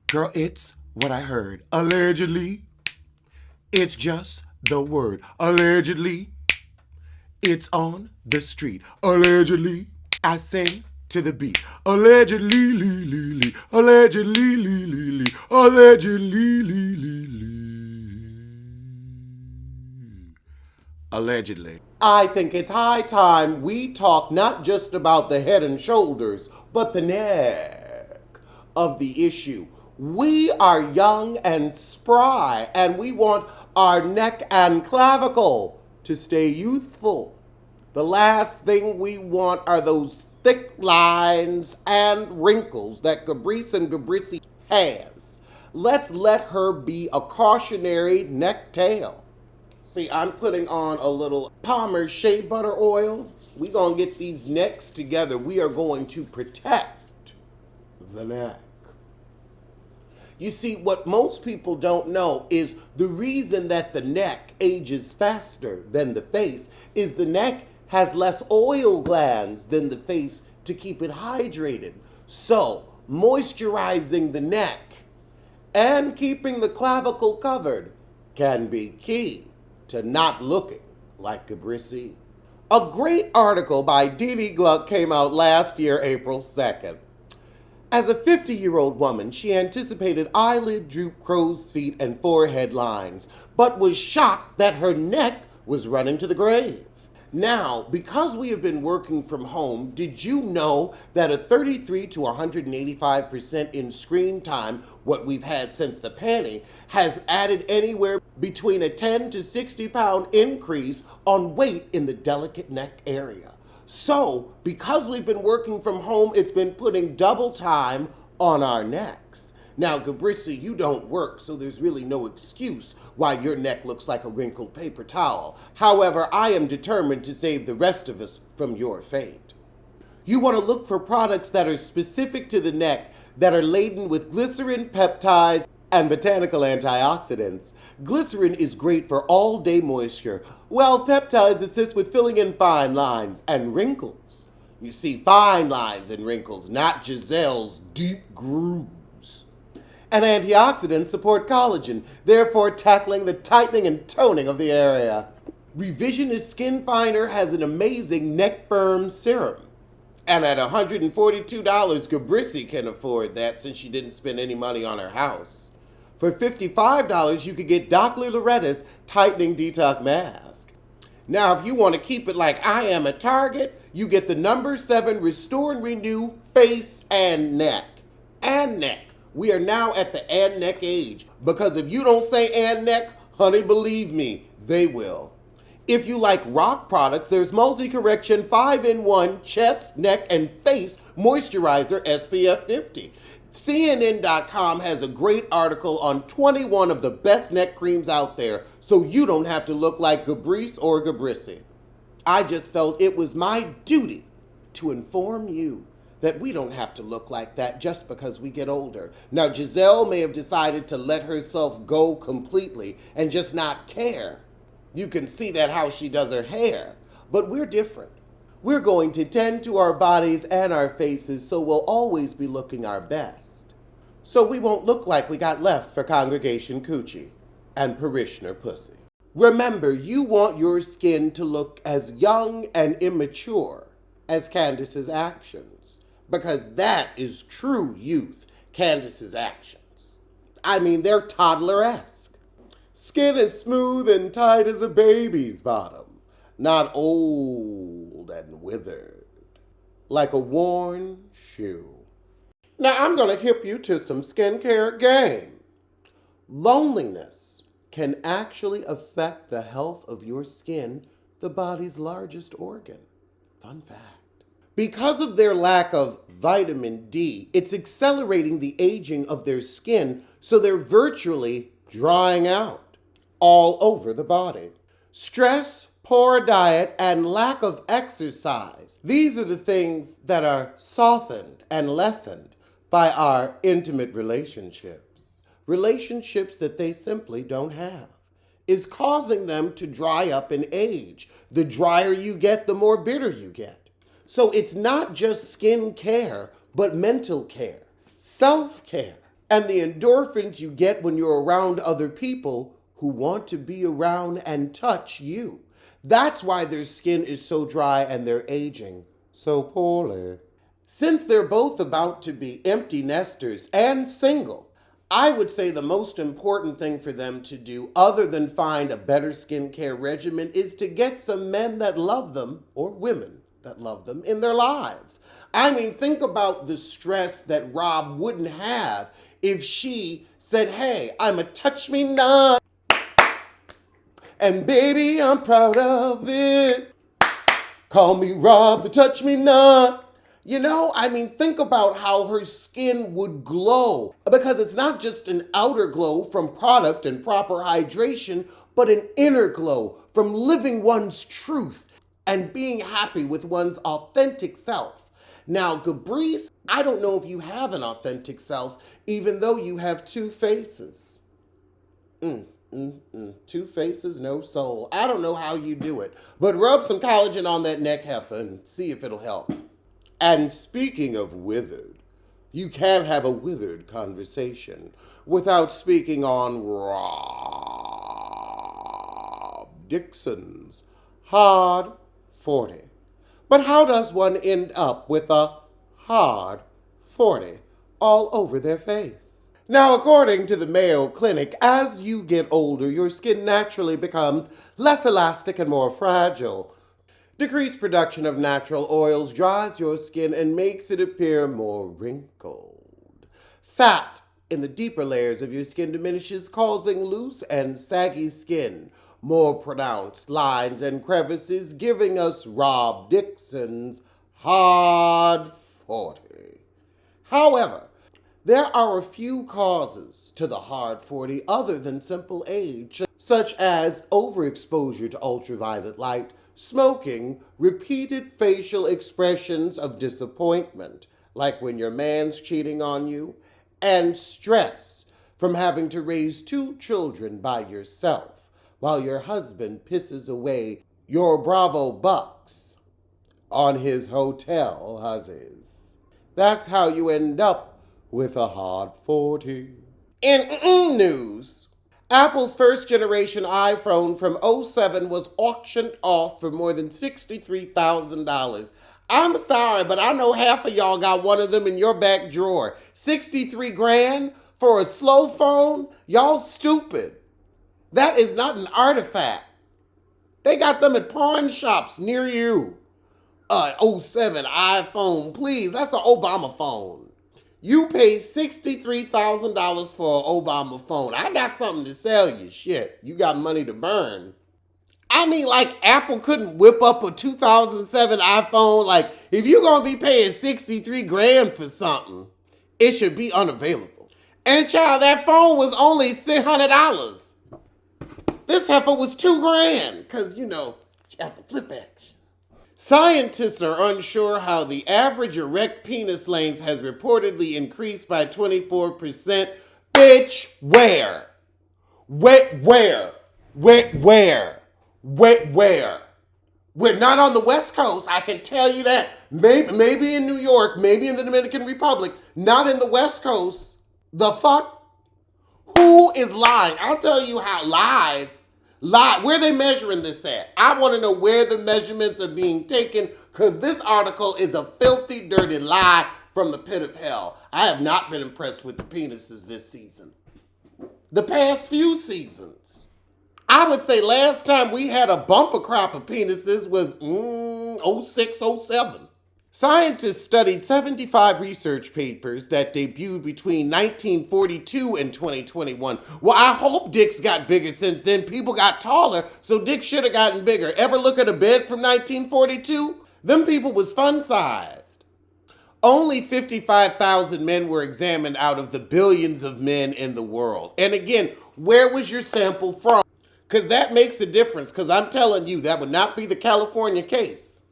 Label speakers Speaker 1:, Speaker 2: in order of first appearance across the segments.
Speaker 1: Girl, it's what I heard. Allegedly, it's just the word. Allegedly, it's on the street. Allegedly, I sing to the beat. Allegedly, lee, lee, lee. Allegedly, lee, lee, lee. Allegedly, lee, lee, lee. Allegedly. I think it's high time we talk not just about the head and shoulders, but the neck of the issue. We are young and spry, and we want our neck and clavicle to stay youthful. The last thing we want are those thick lines and wrinkles that Gabrice and Gabrici has. Let's let her be a cautionary neck tail. See, I'm putting on a little Palmer's shea butter oil. We're going to get these necks together. We are going to protect the neck. You see, what most people don't know is the reason that the neck ages faster than the face is the neck has less oil glands than the face to keep it hydrated. So, moisturizing the neck and keeping the clavicle covered can be key to not looking like Gabrici. A great article by Dee Dee Gluck came out last year, April 2nd. As a 50-year-old woman, she anticipated eyelid droop, crow's feet, and forehead lines, but was shocked that her neck was running to the grave. Now, because we have been working from home, did you know that a 33 to 185% in screen time, what we've had since the panty, has added anywhere between a 10 to 60 pound increase on weight in the delicate neck area? So, because we've been working from home, it's been putting double time on our necks. Now, Gabrici, you don't work, so there's really no excuse why your neck looks like a wrinkled paper towel. However, I am determined to save the rest of us from your fate. You want to look for products that are specific to the neck, that are laden with glycerin, peptides, and botanical antioxidants. Glycerin is great for all-day moisture, while peptides assist with filling in fine lines and wrinkles. You see, fine lines and wrinkles, not Gizelle's deep grooves. And antioxidants support collagen, therefore tackling the tightening and toning of the area. Revisionist Skin Finder has an amazing neck firm serum. And at $142, Gabrici can afford that since she didn't spend any money on her house. For $55, you could get Dr. Loretta's Tightening Detox Mask. Now, if you want to keep it like I am at Target, you get the number 7 Restore and Renew Face and Neck. And neck. We are now at the and neck age, because if you don't say and neck, honey, believe me, they will. If you like rock products, there's Multi-Correction 5-in-1 Chest, Neck, and Face Moisturizer SPF 50. CNN.com has a great article on 21 of the best neck creams out there, so you don't have to look like Gabrice or Gabrici. I just felt it was my duty to inform you that we don't have to look like that just because we get older. Now, Gizelle may have decided to let herself go completely and just not care. You can see that how she does her hair, but we're different. We're going to tend to our bodies and our faces, so we'll always be looking our best. So we won't look like we got left for congregation coochie and parishioner pussy. Remember, you want your skin to look as young and immature as Candace's actions, because that is true youth, Candace's actions. I mean, they're toddler-esque. Skin as smooth and tight as a baby's bottom, not old and withered, like a worn shoe. Now, I'm going to hip you to some skincare game. Loneliness can actually affect the health of your skin, the body's largest organ. Fun fact. Because of their lack of vitamin D, it's accelerating the aging of their skin, so they're virtually drying out all over the body. Stress, poor diet, and lack of exercise. These are the things that are softened and lessened by our intimate relationships. Relationships that they simply don't have. Is causing them to dry up and age. The drier you get, the more bitter you get. So it's not just skin care, but mental care, self-care. and the endorphins you get when you're around other people who want to be around and touch you. That's why their skin is so dry and they're aging so poorly. Since they're both about to be empty nesters and single, I would say the most important thing for them to do, other than find a better skincare regimen, is to get some men that love them, or women that love them, in their lives. I mean, think about the stress that Rob wouldn't have if she said, hey, I'm a touch me not, and baby, I'm proud of it. Call me Rob the touch me not. You know, I mean, think about how her skin would glow, because it's not just an outer glow from product and proper hydration, but an inner glow from living one's truth and being happy with one's authentic self. Now, Gabrice, I don't know if you have an authentic self, even though you have two faces. Two faces, no soul. I don't know how you do it, but rub some collagen on that neck heifer and see if it'll help. And speaking of withered, you can't have a withered conversation without speaking on Rob Dixon's hard 40. But how does one end up with a hard 40 all over their face? Now, according to the Mayo Clinic, as you get older, your skin naturally becomes less elastic and more fragile. Decreased production of natural oils dries your skin and makes it appear more wrinkled. Fat in the deeper layers of your skin diminishes, causing loose and saggy skin, more pronounced lines and crevices, giving us Rob Dixon's hard 40. However, there are a few causes to the hard 40 other than simple age, such as overexposure to ultraviolet light, smoking, repeated facial expressions of disappointment, like when your man's cheating on you, and stress from having to raise 2 children by yourself while your husband pisses away your Bravo bucks on his hotel hussies. That's how you end up with a hard 40. In news, Apple's first-generation iPhone from '07 was auctioned off for more than $63,000. I'm sorry, but I know half of y'all got one of them in your back drawer. 63 grand for a slow phone? Y'all stupid. That is not an artifact. They got them at pawn shops near you. '07 iPhone, please, that's an Obama phone. You paid $63,000 for an Obama phone. I got something to sell you. Shit, you got money to burn. I mean, like, Apple couldn't whip up a 2007 iPhone. Like, if you're going to be paying 63 grand for something, it should be unavailable. And child, that phone was only $600. This heifer was 2 grand, because, you know, you got the flip action. Scientists are unsure how the average erect penis length has reportedly increased by 24%. Bitch, where? Where? We're not on the West Coast, I can tell you that. Maybe in New York, maybe in the Dominican Republic, not in the West Coast. The fuck? Who is lying? I'll tell you how lies. Where are they measuring this at? I want to know where the measurements are being taken, because this article is a filthy, dirty lie from the pit of hell. I have not been impressed with the penises this season. The past few seasons. I would say last time we had a bumper crop of penises was 06, 07. Scientists studied 75 research papers that debuted between 1942 and 2021. Well, I hope dicks got bigger since then. People got taller, so dicks should have gotten bigger. Ever look at a bed from 1942? Them people was fun-sized. Only 55,000 men were examined out of the billions of men in the world. And again, where was your sample from? Because that makes a difference, because I'm telling you, that would not be the California case.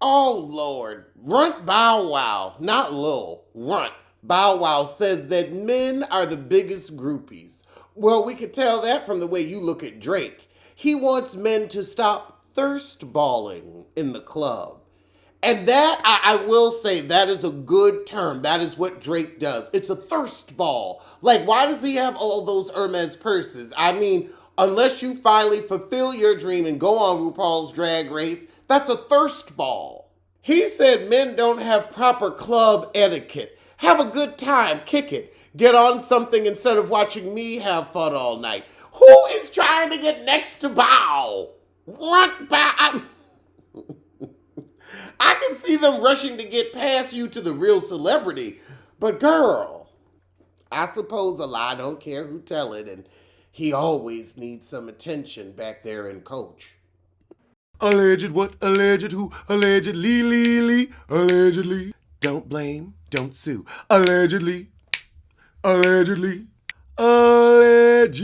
Speaker 1: Oh, Lord. Runt Bow Wow, not Lil, Runt Bow Wow says that men are the biggest groupies. Well, we could tell that from the way you look at Drake. He wants men to stop thirst balling in the club And that, I will say, that is a good term. That is what Drake does. It's a thirst ball. Like, why does he have all those Hermes purses? I mean, unless you finally fulfill your dream and go on RuPaul's Drag Race, that's a thirst ball. He said men don't have proper club etiquette. Have a good time, kick it. Get on something instead of watching me have fun all night. Who is trying to get next to Bow? What Bow? I can see them rushing to get past you to the real celebrity. But girl, I suppose a lie don't care who tell it, and he always needs some attention back there in Coach. Alleged what? Alleged who? Allegedly, allegedly. Don't blame, don't sue. Allegedly, allegedly, allegedly.